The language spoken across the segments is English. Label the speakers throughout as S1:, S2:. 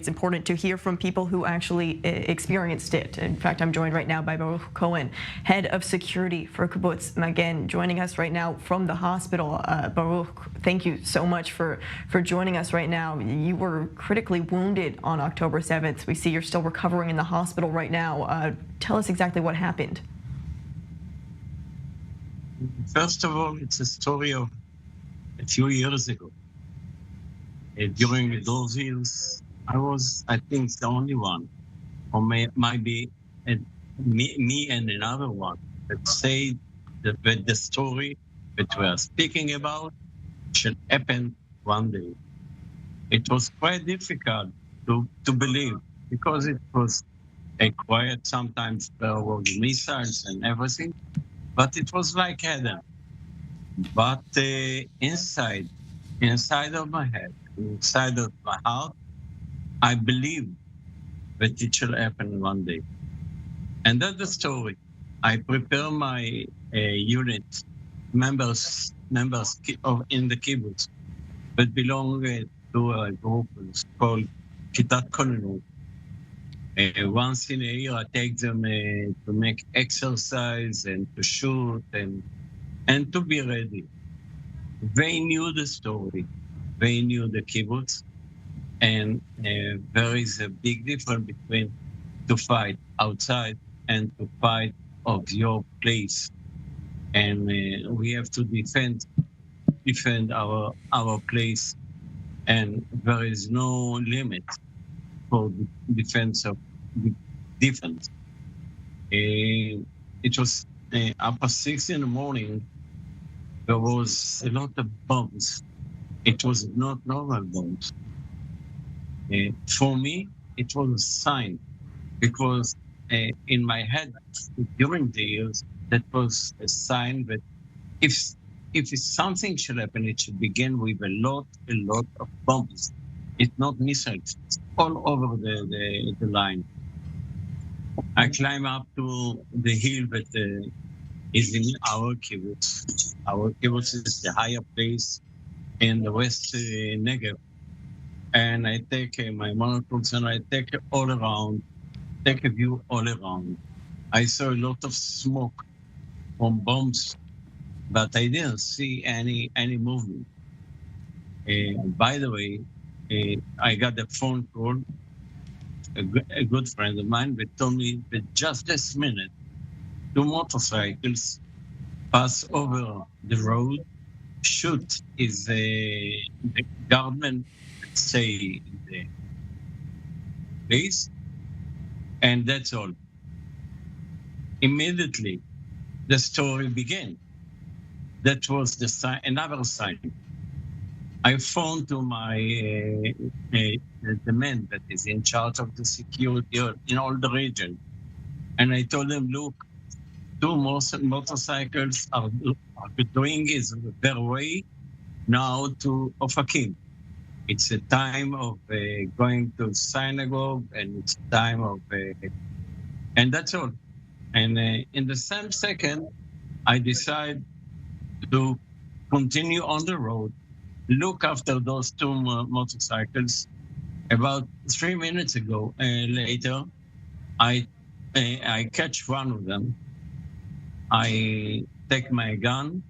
S1: It's important to hear from people who actually experienced it. In fact, I'm joined right now by Baruch Cohen, head of security for Kibbutz Magen, joining us right now from the hospital. Baruch, thank you so much for joining us right now. You were critically wounded on October 7th. We see you're still recovering in the hospital right now. Tell us exactly what happened.
S2: First of all, it's a story of a few years ago. During those years, I was, I think, the only one, or maybe me and another one, that say that the story that we are speaking about should happen one day. It was quite difficult to believe because it was a quiet. Sometimes there were missiles and everything, but it was like Adam. But inside of my head, inside of my heart, I believe that it shall happen one day. And that's the story. I prepare my unit members in the kibbutz that belong to a group called Kibbutz Magen. Once in a year, I take them to make exercise and to shoot and to be ready. They knew the story. They knew the kibbutz. And there is a big difference between to fight outside and to fight of your place. And we have to defend our place. And there is no limit for the defense of the defense. It was after 6 in the morning. There was a lot of bombs. It was not normal bombs. For me, it was a sign because in my head during the years, that was a sign that if something should happen, it should begin with a lot of bombs. It's not missiles. It's all over the line. I climb up to the hill that is in our kibbutz. Our kibbutz is the higher place in the West Negev. And I take my monocles and I take it all around, take a view all around. I saw a lot of smoke from bombs, but I didn't see any movement. By the way, I got a phone call, a good friend of mine, that told me that just this minute, 2 motorcycles pass over the road. Shoot is the government, say, the place, and that's all. Immediately, the story began. That was the sign, another sign. I phoned to my the man that is in charge of the security in all the region, and I told them, look, 2 motorcycles are doing is their way now to Ofakim. It's a time of going to synagogue, and it's time of, and that's all. And in the same second, I decide to continue on the road, look after those 2 motorcycles. About 3 minutes ago, later, I catch one of them. I take my gun,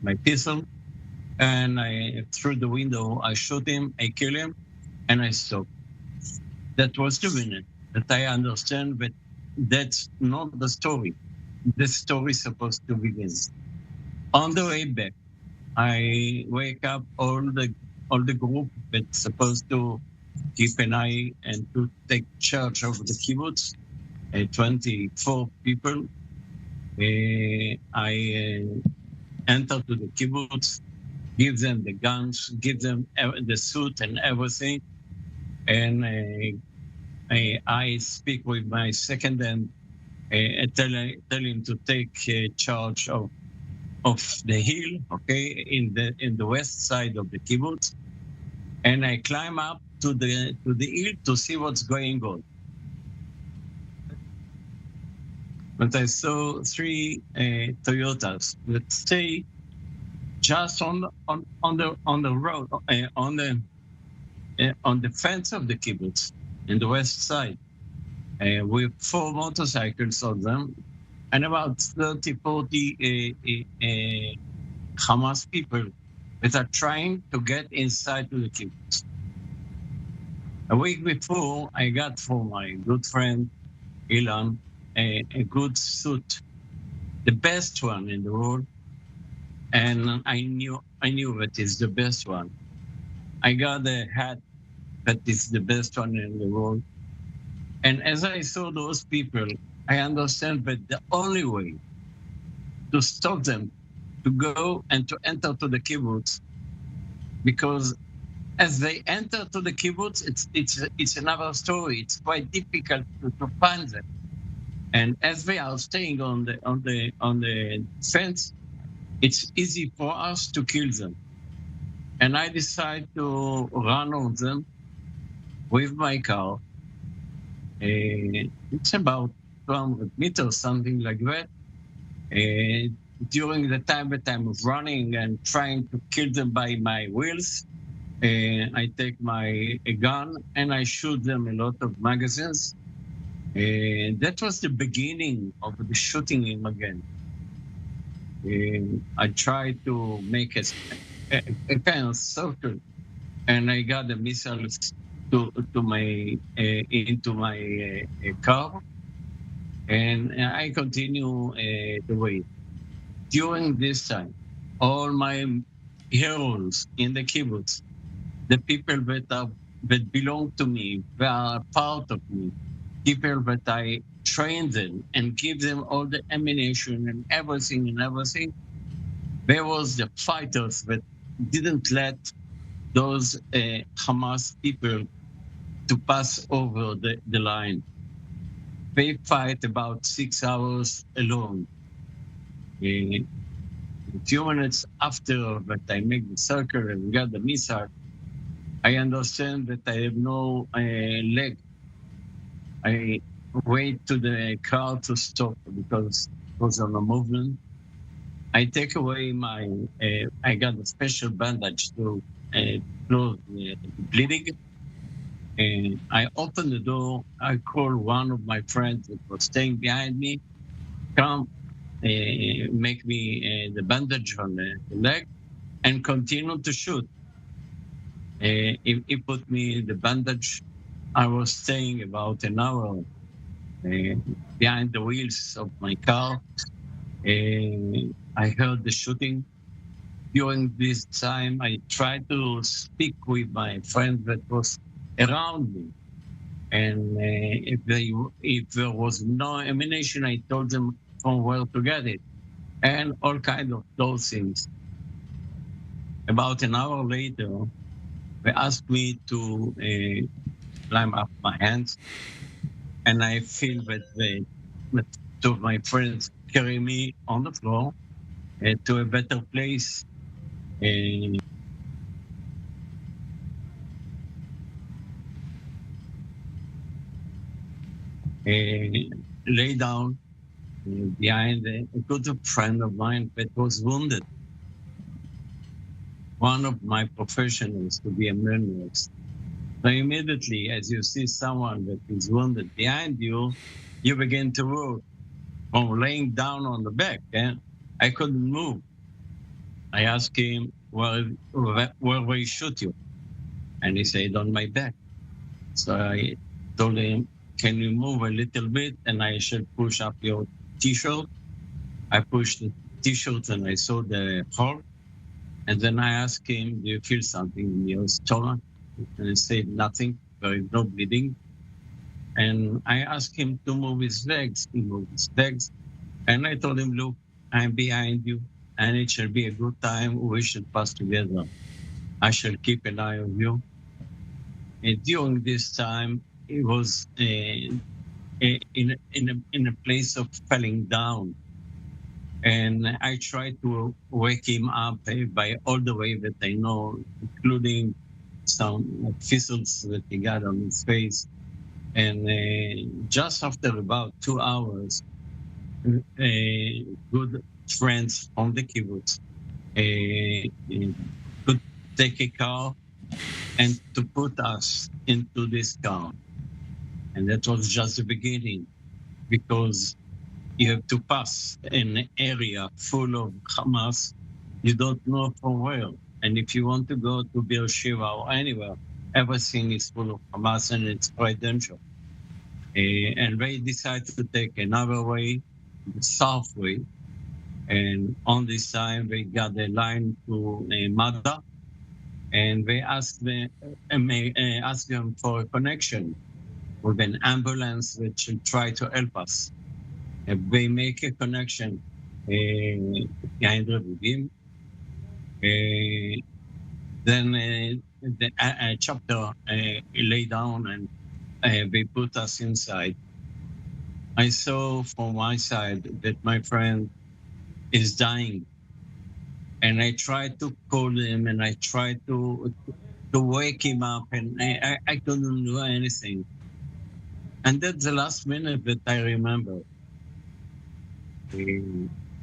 S2: my pistol, and through the window, I shoot him, I kill him, and I stop. That was the minute that I understand that that's not the story. The story is supposed to begin. On the way back, I wake up all the group that's supposed to keep an eye and to take charge of the kibbutz, 24 people. I enter to the kibbutz, give them the guns, give them the suit and everything. And I speak with my second and tell him to take charge of the hill, okay, in the west side of the kibbutz. And I climb up to the hill to see what's going on. But I saw 3 Toyotas that stay just on the road, on the fence of the kibbutz. in the west side, with 4 motorcycles on them, and about 30, 40 Hamas people that are trying to get inside to the kibbutz. A week before, I got from my good friend Ilan a good suit, the best one in the world, and I knew that it's the best one. I got a hat that is the best one in the world, and as I saw those people, I understand that the only way to stop them to go and to enter to the kibbutz, because as they enter to the kibbutz, it's another story. It's quite difficult to find them, and as they are staying on the fence, it's easy for us to kill them. And I decide to run on them with my car. It's about 200 meters, something like that. During the time that I'm running and trying to kill them by my wheels, I take my gun and I shoot them a lot of magazines. That was the beginning of the shooting in Magen. I tried to make a kind of circle, and I got the missiles into my car, and I continue the way. During this time, all my heroes in the kibbutz, the people that belong to me, that are part of me, people that I train them and give them all the ammunition and everything, there was the fighters that didn't let those Hamas people to pass over the line. They fight about 6 hours alone. A few minutes after that I make the circle and got the missile, I understand that I have no leg. I wait to the car to stop because it was on a movement. I take away I got a special bandage to close the bleeding. And I open the door. I call one of my friends that was staying behind me, come, make me the bandage on the leg, and continue to shoot. He put me the bandage. I was staying about an hour behind the wheels of my car. I heard the shooting. During this time, I tried to speak with my friend that was around me. And if there was no ammunition, I told them from where to get it. And all kinds of those things. About an hour later, they asked me to climb up my hands. And I feel that two of my friends carry me on the floor to a better place. Lay down behind a good friend of mine that was wounded. One of my professionals to be a journalist. So immediately, as you see someone that is wounded behind you, you begin to move from laying down on the back. I couldn't move. I asked him, where will he shoot you? And he said, on my back. So I told him, can you move a little bit and I shall push up your t-shirt? I pushed the t-shirt and I saw the hole. And then I asked him, do you feel something in your stomach? And he said, nothing, there is no bleeding. And I asked him to move his legs. He moved his legs. And I told him, look, I'm behind you and it shall be a good time. We shall pass together. I shall keep an eye on you. And during this time, he was in a place of falling down. And I tried to wake him up by all the way that I know, including some thistles that he got on his face. And just after about 2 hours, good friends from the kibbutz could take a car and to put us into this car. And that was just the beginning, because you have to pass an area full of Hamas. You don't know from where. And if you want to go to Beersheba or anywhere, everything is full of Hamas and it's quite dangerous. And they decided to take another way, the south way. And on this time, they got a line to Mada, and they asked them for a connection with an ambulance which will try to help us. They make a connection behind Revivim. Then the chapter lay down and they put us inside. I saw from my side that my friend is dying. And I tried to call him and I tried to wake him up, and I couldn't do anything. And that's the last minute that I remember.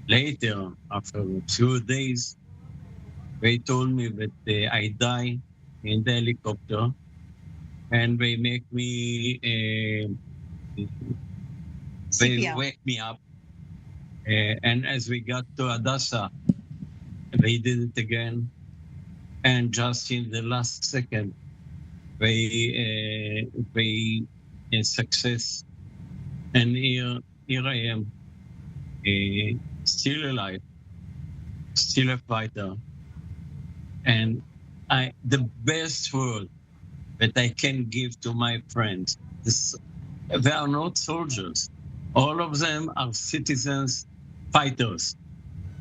S2: Later, after a few days, they told me that I died in the helicopter, and they make me, they wake me up. And as we got to Hadassah, they did it again. And just in the last second, they success. And here I am, still alive, still a fighter. And the best word that I can give to my friends, they are not soldiers. All of them are citizens, fighters.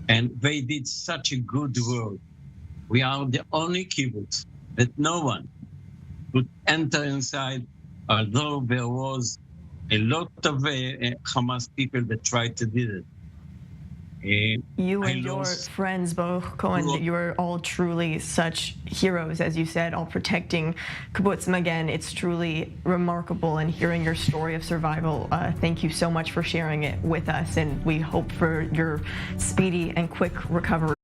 S2: And they did such a good work. We are the only kibbutz that no one could enter inside, although there was a lot of Hamas people that tried to do it.
S1: You and your friends, Baruch Cohen, you are all truly such heroes, as you said, all protecting Kibbutz Magen. It's truly remarkable, and hearing your story of survival. Thank you so much for sharing it with us, and we hope for your speedy and quick recovery.